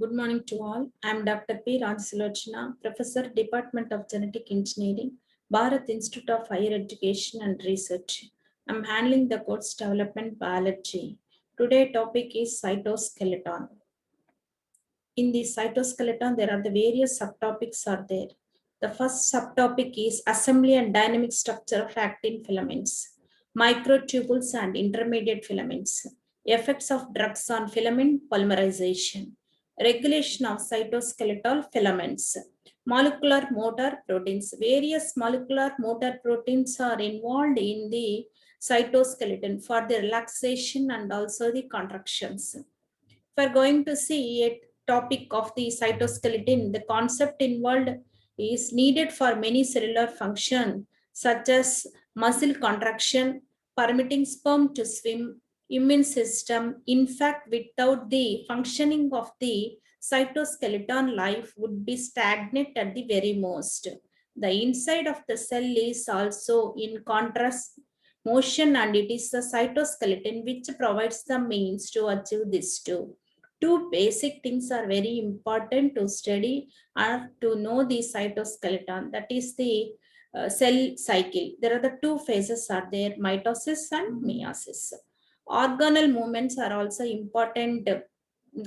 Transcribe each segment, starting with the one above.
Good morning to all. I am Dr. P. Rajasulochana, Professor, Department of Genetic Engineering, Bharat Institute of Higher Education and Research. I am handling the course Development Biology. Today topic is cytoskeleton. In the cytoskeleton, there are the various subtopics are there. The first subtopic is assembly and dynamic structure of actin filaments, microtubules and intermediate filaments, effects of drugs on filament polymerization, regulation of cytoskeletal filaments, molecular motor proteins. Various molecular motor proteins are involved in the cytoskeleton for the relaxation and also the contractions. If we're going to see a topic of the cytoskeleton, the concept involved is needed for many cellular function such as muscle contraction, permitting sperm to swim, immune system. In fact, without the functioning of the cytoskeleton, life would be stagnant at the very most. The inside of the cell is also in contrast motion, and it is the cytoskeleton which provides the means to achieve this too. Two basic things are very important to study or to know the cytoskeleton, that is the cell cycle. There are the two phases are there, mitosis and meiosis. Organelle movements are also important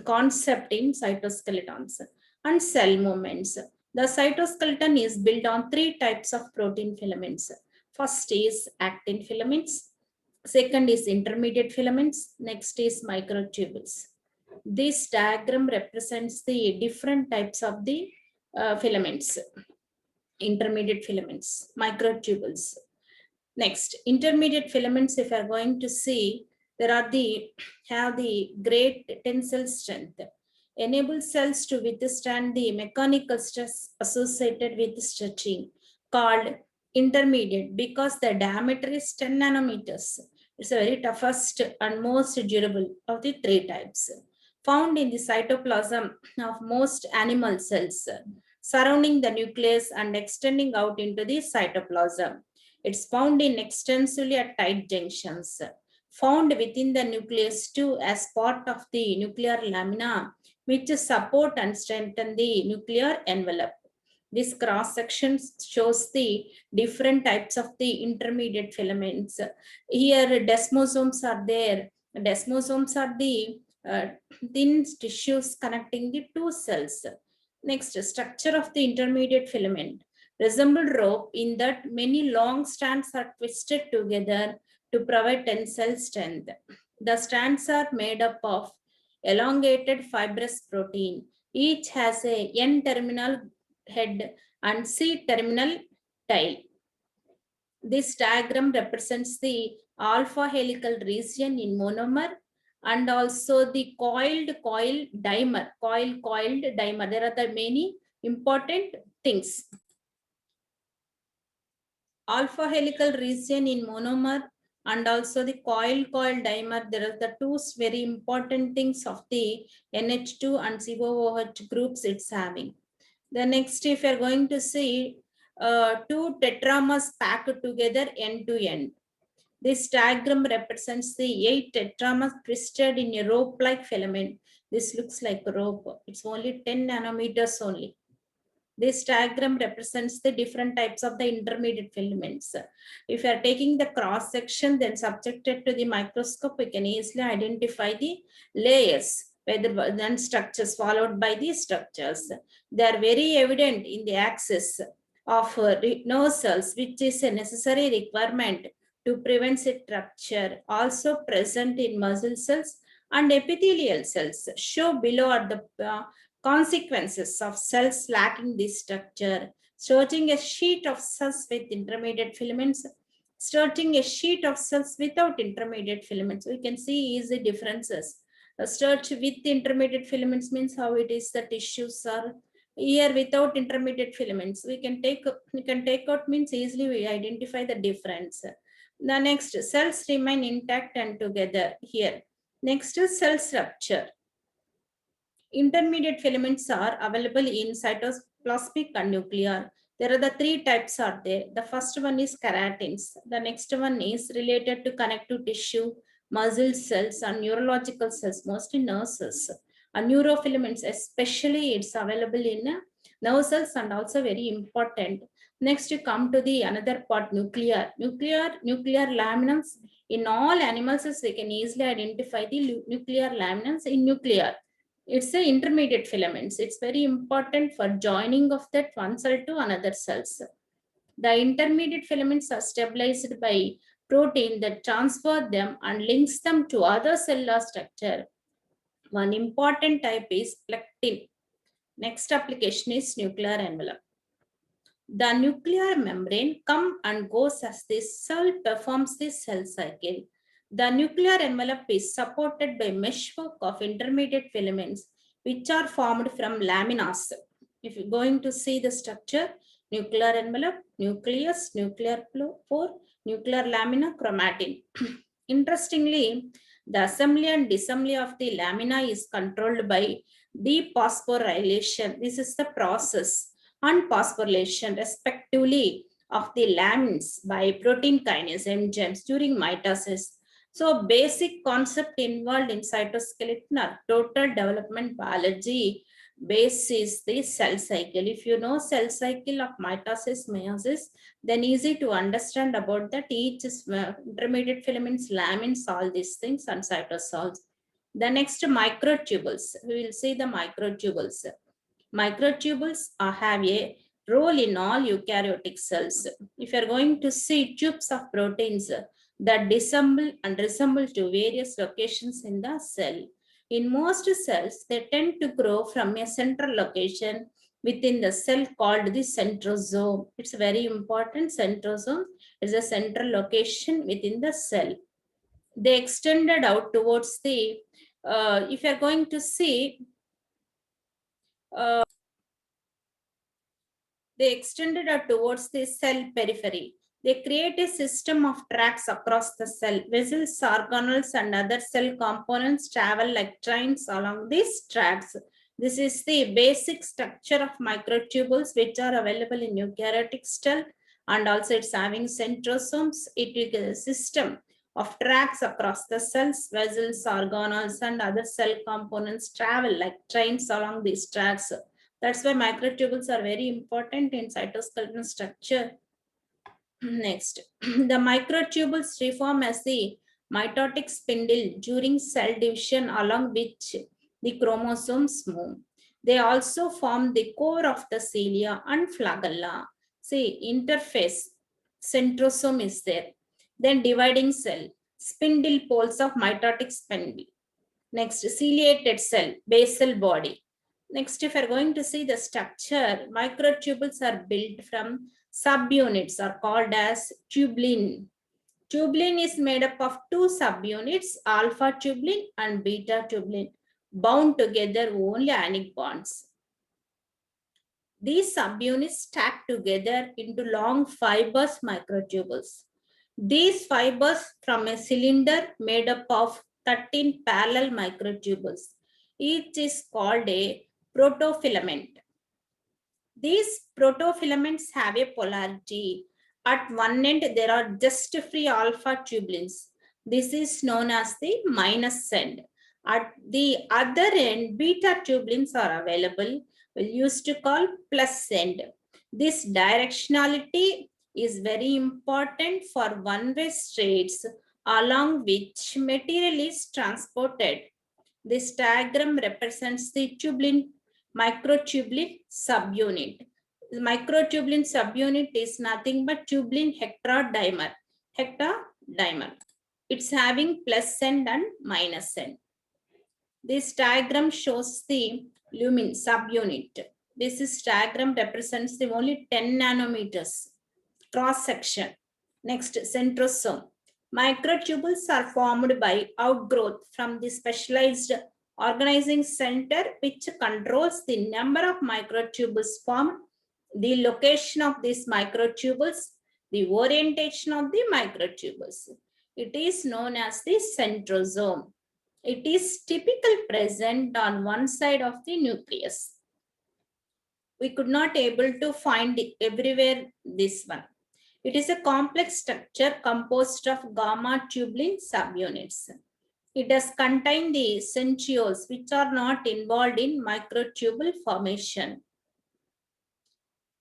concept in cytoskeletons, and cell movements. The cytoskeleton is built on three types of protein filaments. First is actin filaments, second is intermediate filaments, next is microtubules. This diagram represents the different types of the filaments, intermediate filaments, microtubules. Next, intermediate filaments, if you are going to see, there are have the great tensile strength, enable cells to withstand the mechanical stress associated with stretching, called intermediate because the diameter is 10 nanometers. It's a very toughest and most durable of the three types. Found in the cytoplasm of most animal cells, surrounding the nucleus and extending out into the cytoplasm. It's found in extensively at tight junctions. Found within the nucleus too as part of the nuclear lamina, which support and strengthen the nuclear envelope. This cross section shows the different types of the intermediate filaments. Here, desmosomes are there. Desmosomes are the thin tissues connecting the two cells. Next, structure of the intermediate filament resemble rope in that many long strands are twisted together to provide tensile strength. The strands are made up of elongated fibrous protein. Each has a N-terminal head and C-terminal tail. This diagram represents the alpha helical region in monomer and also the coiled dimer. There are the many important things. Alpha helical region in monomer and also the coil dimer. There are the two very important things of the NH2 and COOH groups it's having. The next, if you're going to see two tetramers packed together end to end. This diagram represents the 8 tetramers twisted in a rope-like filament. This looks like a rope. It's only 10 nanometers only. This diagram represents the different types of the intermediate filaments. If you are taking the cross section, then subjected to the microscope, we can easily identify the layers, whether then structures followed by the structures. They are very evident in the axis of nerve cells, which is a necessary requirement to prevent its rupture. Also present in muscle cells and epithelial cells. Show below are the consequences of cells lacking this structure. Starting a sheet of cells with intermediate filaments, starting a sheet of cells without intermediate filaments. We can see easy differences. A starch with intermediate filaments means how it is the tissues are here without intermediate filaments. We can take out means easily we identify the difference. The next, cells remain intact and together here. Next is cell rupture. Intermediate filaments are available in cytoplasmic and nuclear. There are the three types are there. The first one is keratins. The next one is related to connective tissue, muscle cells and neurological cells, mostly nerve cells. Neurofilaments, especially it's available in nerve cells and also very important. Next, you come to the another part, nuclear laminans. In all animals, we can easily identify the nuclear laminans in nuclear. It's the intermediate filaments. It's very important for joining of that one cell to another cells. The intermediate filaments are stabilized by protein that transfer them and links them to other cellular structure. One important type is plectin. Next application is nuclear envelope. The nuclear membrane comes and goes as the cell performs the cell cycle. The nuclear envelope is supported by meshwork of intermediate filaments which are formed from laminas. If you're going to see the structure, nuclear envelope, nucleus, nuclear pore, nuclear lamina, chromatin. Interestingly, the assembly and disassembly of the lamina is controlled by dephosphorylation. This is the process and phosphorylation respectively of the lamins by protein kinase enzymes during mitosis. So basic concept involved in cytoskeleton are total development biology basis the cell cycle. If you know cell cycle of mitosis, meiosis, then easy to understand about that each is intermediate filaments, lamins, all these things and cytosols. The next microtubules, we will see the microtubules. Microtubules have a role in all eukaryotic cells. If you are going to see tubes of proteins that disassemble and reassemble to various locations in the cell. In most cells, they tend to grow from a central location within the cell called the centrosome. It's very important. Centrosome is a central location within the cell. They extended out towards the, if you are going to see, they extended out towards the cell periphery. They create a system of tracks across the cell. Vessels, organelles, and other cell components travel like trains along these tracks. This is the basic structure of microtubules, which are available in eukaryotic cell, and also it's having centrosomes. It is a system of tracks across the cells. Vessels, organelles, and other cell components travel like trains along these tracks. That's why microtubules are very important in cytoskeleton structure. Next, the microtubules reform as the mitotic spindle during cell division along which the chromosomes move. They also form the core of the cilia and flagella. See, interface, centrosome is there. Then dividing cell, spindle poles of mitotic spindle. Next, ciliated cell, basal body. Next, if you're going to see the structure, microtubules are built from subunits are called as tubulin. Tubulin is made up of two subunits, alpha tubulin and beta tubulin, bound together only ionic bonds. These subunits stack together into long fibrous microtubules. These fibers from a cylinder made up of 13 parallel microtubules. Each is called a protofilament. These protofilaments have a polarity. At one end, there are just free alpha tubulins. This is known as the minus end. At the other end, beta tubulins are available. We used to call plus end. This directionality is very important for one-way streets along which material is transported. This diagram represents the tubulin microtubulin subunit. The microtubulin subunit is nothing but tubulin heterodimer. Heterodimer. It's having plus end and minus end. This diagram shows the lumen subunit. This diagram represents the only 10 nanometers cross section. Next, centrosome. Microtubules are formed by outgrowth from the specialized organizing center which controls the number of microtubules formed, the location of these microtubules, the orientation of the microtubules. It is known as the centrosome. It is typically present on one side of the nucleus. We could not able to find everywhere this one. It is a complex structure composed of gamma tubulin subunits. It does contain the centrioles which are not involved in microtubule formation.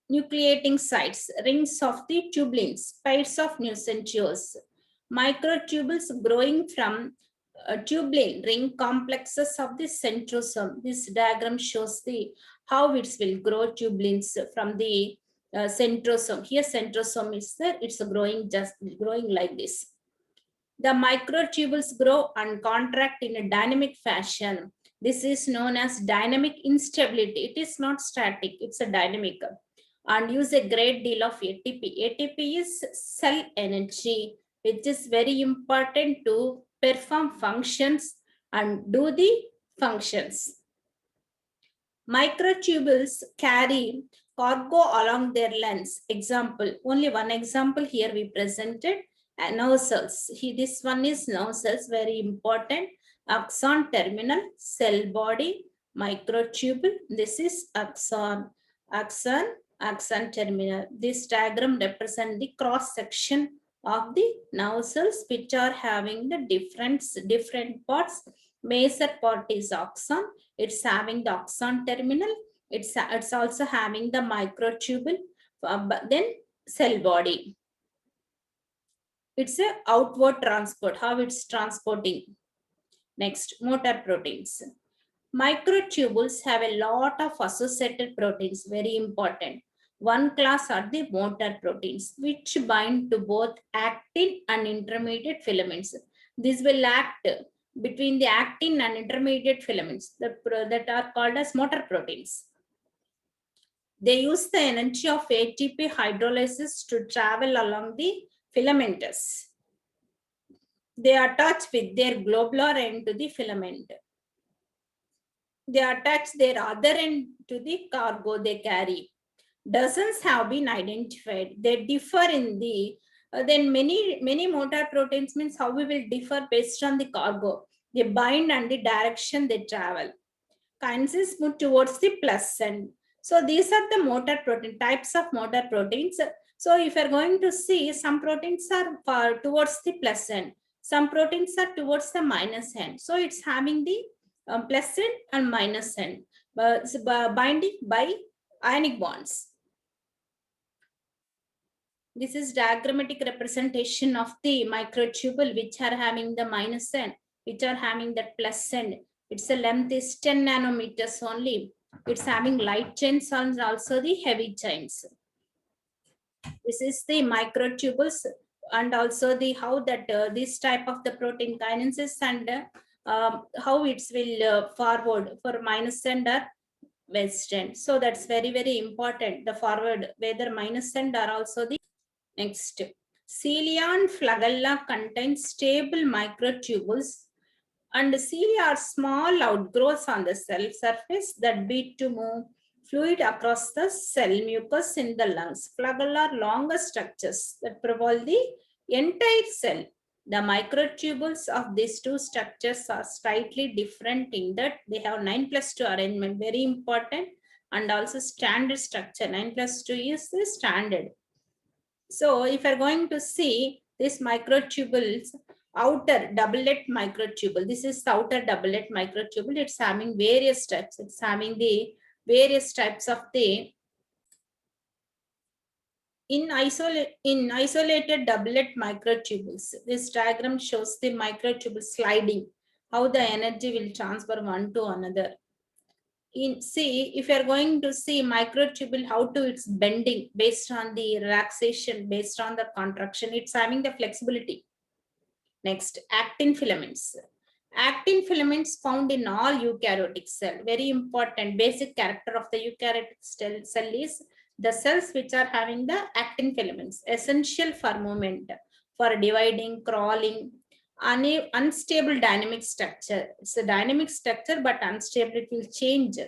Nucleating sites, rings of the tubulins, pairs of new centrioles. Microtubules growing from tubulin ring complexes of the centrosome. This diagram shows the how it will grow tubulins from the centrosome. Here centrosome is there, it's growing like this. The microtubules grow and contract in a dynamic fashion. This is known as dynamic instability. It is not static, it's a dynamic and use a great deal of ATP. ATP is cell energy, which is very important to perform functions and do the functions. Microtubules carry cargo along their lengths. Example, only one example here we presented. Nerve cells. This one is nerve cells, very important. Axon terminal, cell body, microtubule. This is axon, axon terminal. This diagram represents the cross section of the nerve cells, which are having the different parts. Major part is axon. It's having the axon terminal. It's also having the microtubule. Then cell body. It's a outward transport, how it's transporting. Next, motor proteins. Microtubules have a lot of associated proteins, very important. One class are the motor proteins, which bind to both actin and intermediate filaments. This will act between the actin and intermediate filaments that are called as motor proteins. They use the energy of ATP hydrolysis to travel along the filamentous. They attach with their globular end to the filament. They attach their other end to the cargo they carry. Dozens have been identified. They differ in the, then many motor proteins means how we will differ based on the cargo. They bind and the direction they travel. Kinase move towards the plus end. So these are the motor protein, types of motor proteins. So if you're going to see, some proteins are towards the plus end. Some proteins are towards the minus end. So it's having the plus end and minus end. Binding by ionic bonds. This is diagrammatic representation of the microtubule, which are having the minus end, which are having the plus end. Its length is 10 nanometers only. It's having light chains and also the heavy chains. This is the microtubules and also the how that this type of the protein kinases and how it will forward for minus end or west end. So that's very important. The forward, whether minus end or also the next. Cilia and flagella contain stable microtubules, and cilia are small outgrowths on the cell surface that beat to move fluid across the cell mucus in the lungs. Flagella are longer structures that provide the entire cell. The microtubules of these two structures are slightly different in that they have 9+2 arrangement, very important, and also standard structure. 9+2 is the standard. So if you're going to see this microtubules, outer doublet microtubule, this is the outer doublet microtubule. It's having various types. It's having the various types of the in isolated doublet microtubules. This diagram shows the microtubule sliding, how the energy will transfer one to another. If you're going to see microtubule, how to it's bending based on the relaxation, based on the contraction, it's having the flexibility. Next, actin filaments. Actin filaments found in all eukaryotic cell. Very important basic character of the eukaryotic cell is the cells which are having the actin filaments, essential for movement, for dividing, crawling, unstable dynamic structure. It's a dynamic structure, but unstable, it will change.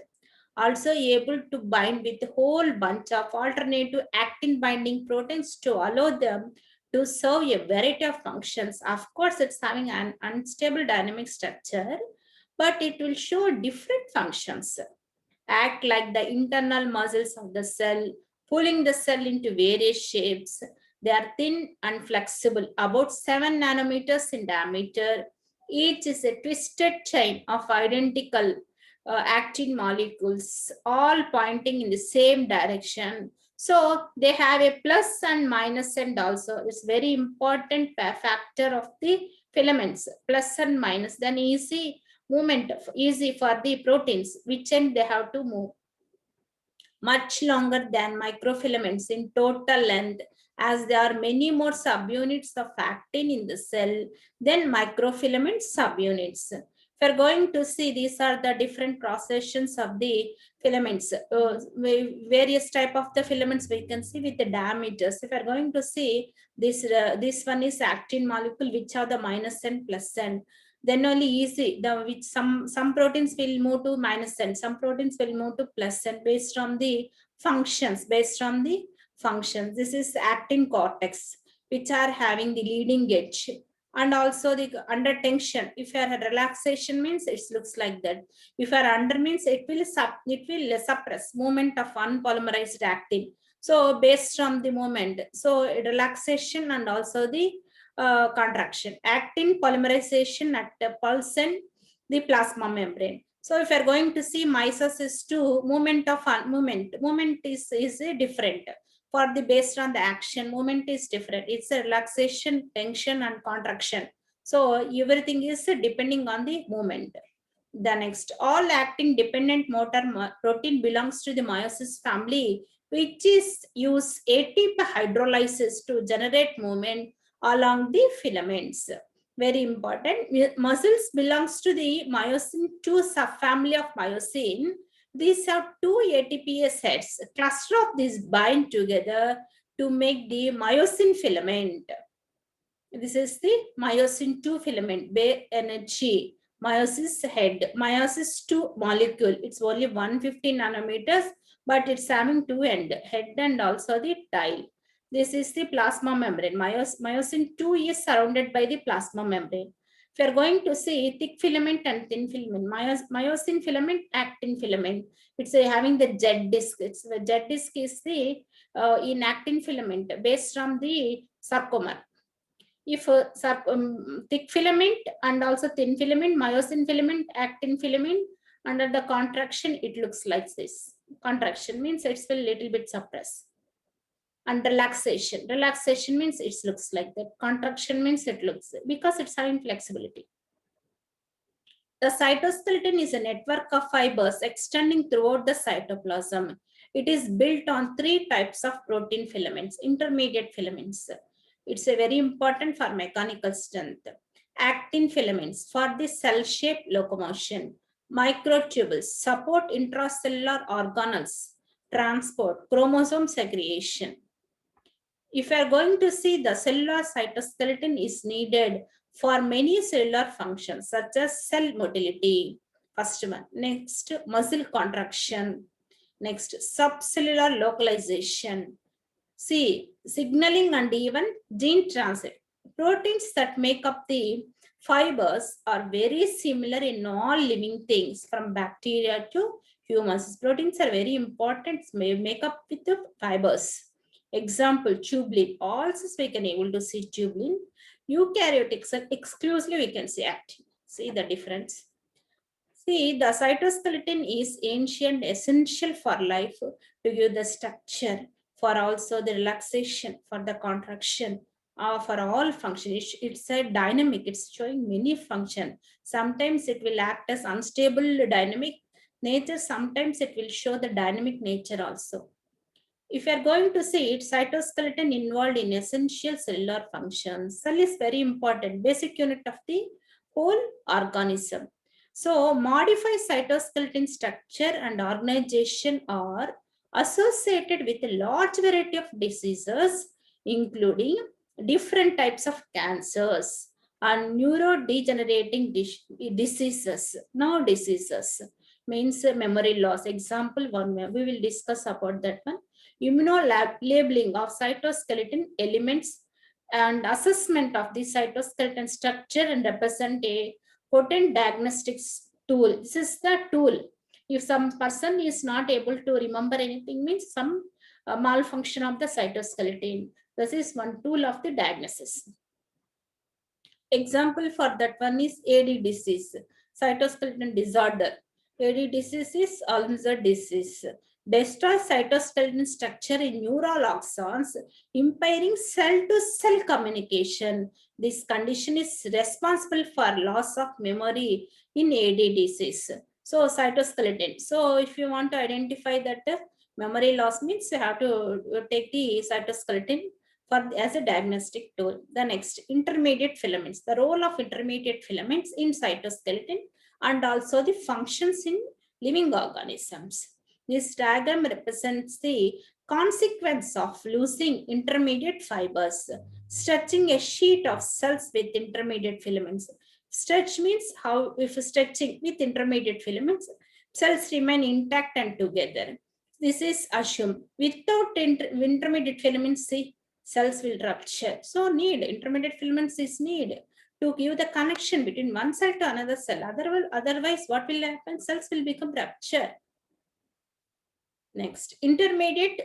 Also able to bind with a whole bunch of alternative actin binding proteins to allow them to serve a variety of functions. Of course, it's having an unstable dynamic structure, but it will show different functions. Act like the internal muscles of the cell, pulling the cell into various shapes. They are thin and flexible, about 7 nanometers in diameter. Each is a twisted chain of identical actin molecules, all pointing in the same direction. So they have a plus and minus end also. It's very important factor of the filaments, plus and minus. Then easy movement, easy for the proteins, which end they have to move much longer than microfilaments in total length, as there are many more subunits of actin in the cell than microfilament subunits. If we're going to see, these are the different cross sections of the filaments, various type of the filaments we can see with the diameters. If we're going to see this one is actin molecule, which are the minus and plus end, then only easy the which some proteins will move to minus and some proteins will move to plus and based on the functions. This is actin cortex, which are having the leading edge, and also the under tension. If you are relaxation means it looks like that. If you are under means it will suppress movement of unpolymerized actin. So based on the moment, so relaxation and also the contraction. Actin polymerization at the pulse and the plasma membrane. So if you're going to see meiosis two, movement is different. For the based on the action, movement is different. It's a relaxation, tension, and contraction. So everything is depending on the movement. The next, all actin dependent motor protein belongs to the meiosis family, which is use ATP hydrolysis to generate movement along the filaments. Very important. Muscles belongs to the myosin 2 subfamily of myosin. These have two ATPase heads. A cluster of these bind together to make the myosin filament. This is the myosin 2 filament, bare energy. Meiosis head, meiosis 2 molecule. It's only 150 nanometers, but it's having two end, head and also the tail. This is the plasma membrane. Myosin 2 is surrounded by the plasma membrane. If you're going to see thick filament and thin filament, myosin filament, actin filament, it's having the jet disc. The jet disc is the in actin filament based on the sarcomere. If thick filament and also thin filament, myosin filament, actin filament, under the contraction, it looks like this. Contraction means it's a little bit suppressed. And relaxation means it looks like that. Contraction means it looks, because it's having flexibility. The cytoskeleton is a network of fibers extending throughout the cytoplasm. It is built on three types of protein filaments, intermediate filaments. It's a very important for mechanical strength. Actin filaments for the cell shape locomotion. Microtubules support intracellular organelles, transport, chromosome segregation. If you are going to see, the cellular cytoskeleton is needed for many cellular functions such as cell motility. First one. Next, muscle contraction. Next, subcellular localization. See, signaling and even gene transit. Proteins that make up the fibers are very similar in all living things, from bacteria to humans. Proteins are very important, make up with the fibers. Example, tubulin. Also we can able to see tubulin. Eukaryotics are exclusively we can see actin. See the difference. See, the cytoskeleton is ancient, essential for life to give the structure, for also the relaxation, for the contraction, for all function. It's a dynamic, it's showing many function. Sometimes it will act as unstable dynamic nature, sometimes it will show the dynamic nature also. If you are going to see it, cytoskeleton involved in essential cellular functions. Cell is very important, basic unit of the whole organism. So modified cytoskeleton structure and organization are associated with a large variety of diseases, including different types of cancers and neurodegenerating diseases. Now diseases means memory loss. Example one, we will discuss about that one. Immunolabeling of cytoskeleton elements and assessment of the cytoskeleton structure and represent a potent diagnostics tool. This is the tool. If some person is not able to remember anything, means some malfunction of the cytoskeleton. This is one tool of the diagnosis. Example for that one is AD disease, cytoskeleton disorder. AD disease is Alzheimer's disease. Destroys cytoskeleton structure in neural axons, impairing cell-to-cell communication. This condition is responsible for loss of memory in AD disease. So cytoskeleton. So if you want to identify that memory loss means you have to take the cytoskeleton as a diagnostic tool. The next, intermediate filaments. The role of intermediate filaments in cytoskeleton and also the functions in living organisms. This diagram represents the consequence of losing intermediate fibers, stretching a sheet of cells with intermediate filaments. Stretch means how, if stretching with intermediate filaments, cells remain intact and together. This is assumed. Without intermediate filaments, see, cells will rupture. So intermediate filaments is need to give the connection between one cell to another cell. Otherwise, what will happen? Cells will become rupture. Next, intermediate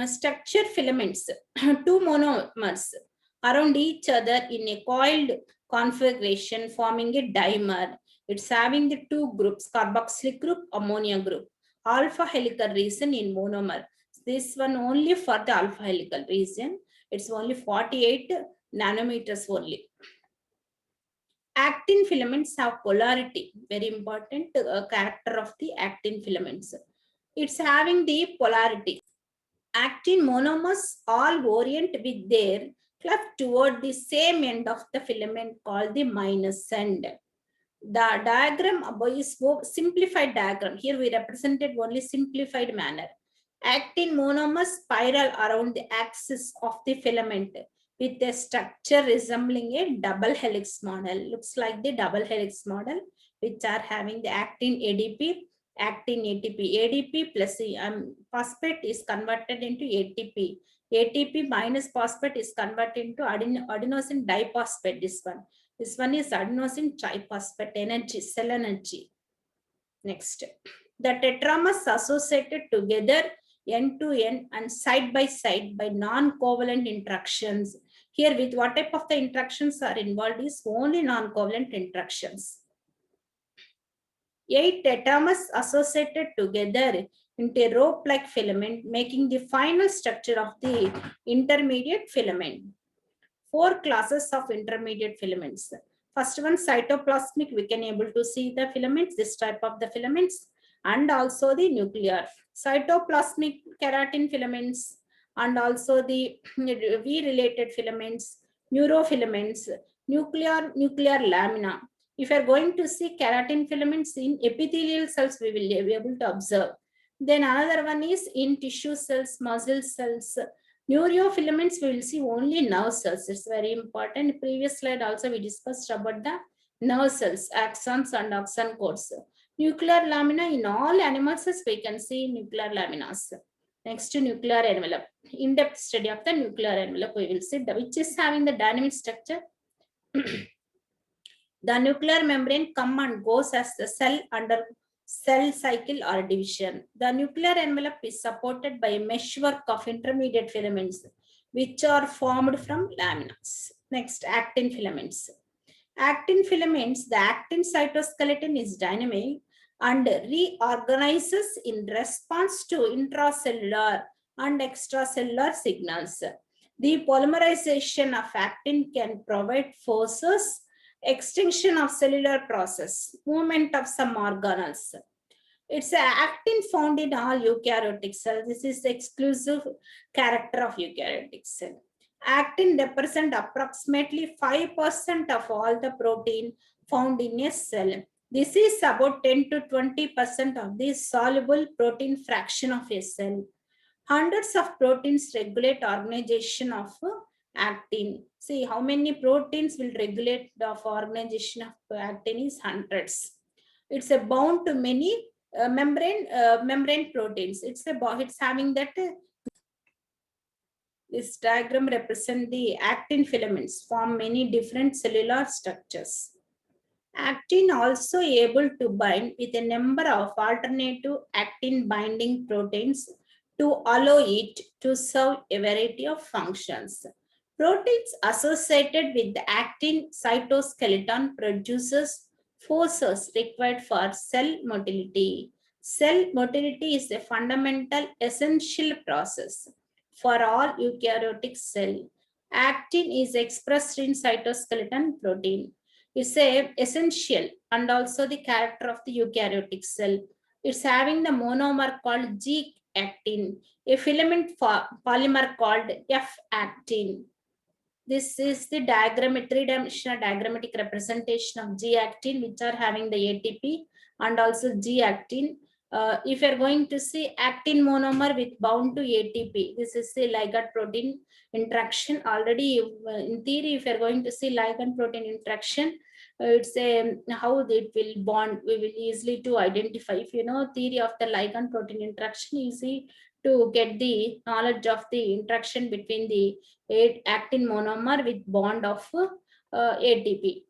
structure filaments, two monomers around each other in a coiled configuration forming a dimer. It's having the two groups, carboxylic group, ammonia group. Alpha helical region in monomer. This one only for the alpha helical region. It's only 48 nanometers only. Actin filaments have polarity, very important character of the actin filaments. It's having the polarity. Actin monomers all orient with their cleft toward the same end of the filament called the minus end. The diagram above is simplified diagram. Here we represented only simplified manner. Actin monomers spiral around the axis of the filament with a structure resembling a double helix model. Looks like the double helix model, which are having the actin ADP, actin ATP. ADP plus phosphate is converted into ATP. ATP minus phosphate is converted into adenosine diphosphate. This one is adenosine triphosphate energy, cell energy. Next, the tetramers associated together end to end and side by side by non-covalent interactions. Here, with what type of the interactions are involved is only non-covalent interactions. 8 tetramers associated together into a rope-like filament, making the final structure of the intermediate filament. 4 classes of intermediate filaments. First one, cytoplasmic, we can able to see the filaments, this type of the filaments, and also the nuclear. Cytoplasmic keratin filaments, and also the V-related filaments, neurofilaments, nuclear lamina. If you are going to see keratin filaments in epithelial cells, we will be able to observe. Then another one is in tissue cells, muscle cells. Neurofilaments, we will see only nerve cells. It's very important. Previous slide also we discussed about the nerve cells, axons and axon codes. Nuclear lamina, in all animals we can see nuclear laminas. Next, nuclear envelope. In-depth study of the nuclear envelope we will see, which is having the dynamic structure. The nuclear membrane comes and goes as the cell under cell cycle or division. The nuclear envelope is supported by a meshwork of intermediate filaments, which are formed from laminas. Next, actin filaments. Actin filaments, the actin cytoskeleton is dynamic and reorganizes in response to intracellular and extracellular signals. The polymerization of actin can provide forces, extinction of cellular process, movement of some organelles. It's an actin found in all eukaryotic cells. This is the exclusive character of eukaryotic cell. Actin represents approximately 5% of all the protein found in a cell. This is about 10 to 20% of the soluble protein fraction of a cell. Hundreds of proteins regulate organization of actin. See how many proteins will regulate the organization of actin is hundreds. It's a bound to many membrane proteins. It's having that. This diagram represents the actin filaments form many different cellular structures. Actin also able to bind with a number of alternative actin binding proteins to allow it to serve a variety of functions. Proteins associated with the actin cytoskeleton produces forces required for cell motility. Cell motility is a fundamental essential process for all eukaryotic cell. Actin is expressed in cytoskeleton protein. It's a essential and also the character of the eukaryotic cell. It's having the monomer called G-actin, a filament polymer called F-actin. This is the three-dimensional diagrammatic representation of G-actin, which are having the ATP and also G-actin. If you're going to see actin monomer with bound to ATP, this is the ligand protein interaction. Already in theory, if you're going to see ligand protein interaction, it's a how it will bond. We will easily to identify. If you know theory of the ligand protein interaction, easy to get the knowledge of the interaction between the actin monomer with bond of ATP.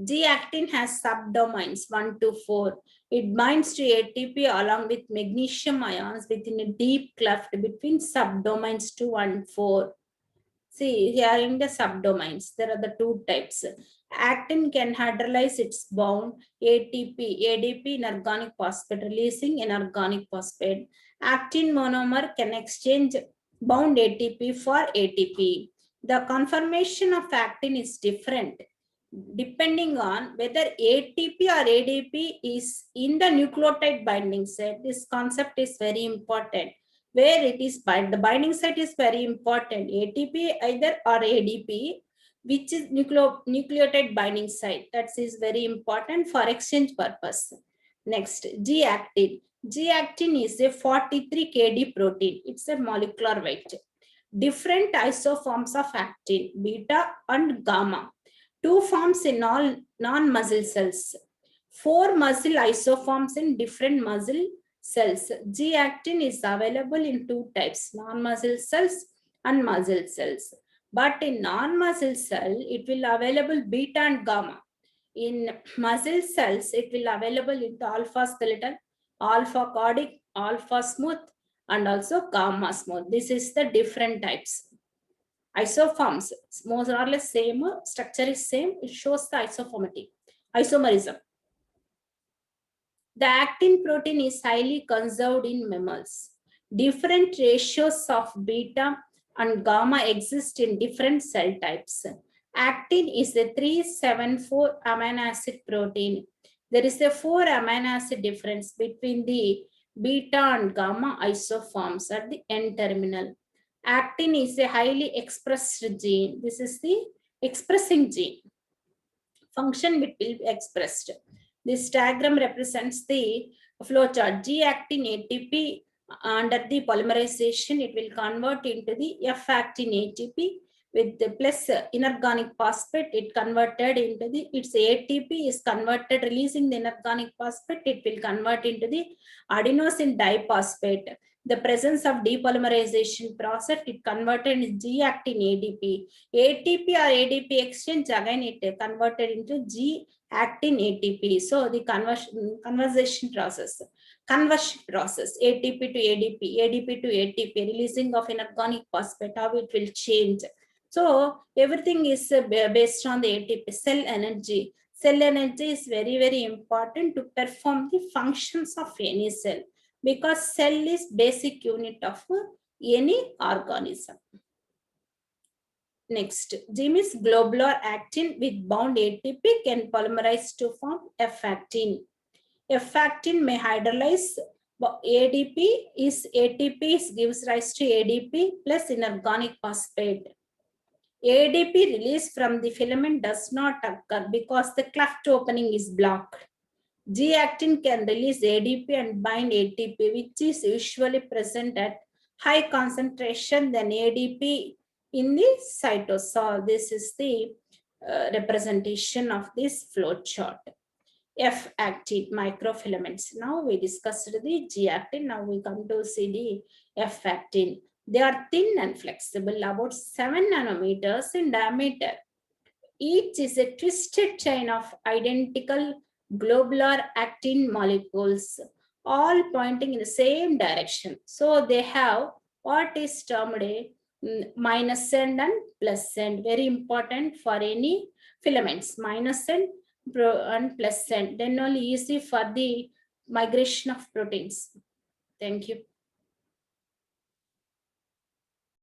G-actin has subdomains 1 to 4. It binds to ATP along with magnesium ions within a deep cleft between subdomains 2 and 4. See, here in the subdomains, there are the two types. Actin can hydrolyze its bound ADP inorganic phosphate, releasing inorganic phosphate. Actin monomer can exchange bound ATP for ATP. The conformation of actin is different depending on whether ATP or ADP is in the nucleotide binding site. This concept is very important. Where it is the binding site is very important. ATP either or ADP, which is nucleotide binding site. That is very important for exchange purpose. Next, G-actin. G-actin is a 43 kD protein. It's a molecular weight. Different isoforms of actin, beta and gamma. 2 forms in all non-muscle cells. 4 muscle isoforms in different muscle cells. G-actin is available in 2 types, non-muscle cells and muscle cells. But in non-muscle cell, it will available beta and gamma. In muscle cells, it will available into alpha skeletal, alpha caudate, alpha smooth, and also gamma smooth. This is the different types. Isoforms, more or less same, structure is same, it shows the isomerism. The actin protein is highly conserved in mammals. Different ratios of beta and gamma exist in different cell types. Actin is a 374 amino acid protein. There is a 4 amino acid difference between the beta and gamma isoforms at the N terminal. Actin is a highly expressed gene. This is the expressing gene. Function will be expressed. This diagram represents the flowchart. G-actin ATP under the polymerization, it will convert into the F-actin ATP with the plus inorganic phosphate. It converted into the, its ATP is converted, releasing the inorganic phosphate. It will convert into the adenosine diphosphate. The presence of depolymerization process, it converted in G-actin ADP. ATP or ADP exchange, again it converted into G-actin ATP. So the conversion process, ATP to ADP, ADP to ATP, releasing of inorganic phosphate, how it will change. So everything is based on the ATP, cell energy. Cell energy is very, very important to perform the functions of any cell, because cell is basic unit of any organism. Next, G is globular actin with bound ATP can polymerize to form F-actin. F-actin may hydrolyze ADP is ATP gives rise to ADP plus inorganic phosphate. ADP release from the filament does not occur because the cleft opening is blocked. G-actin can release ADP and bind ATP, which is usually present at high concentration than ADP in the cytosol. This is the representation of this flow chart. F-actin microfilaments. Now we discussed the G-actin. Now we come to see the F-actin. They are thin and flexible, about 7 nanometers in diameter. Each is a twisted chain of identical globular actin molecules, all pointing in the same direction. So they have what is termed a minus end and plus end. Very important for any filaments. Minus end and plus end. Then only easy for the migration of proteins. Thank you.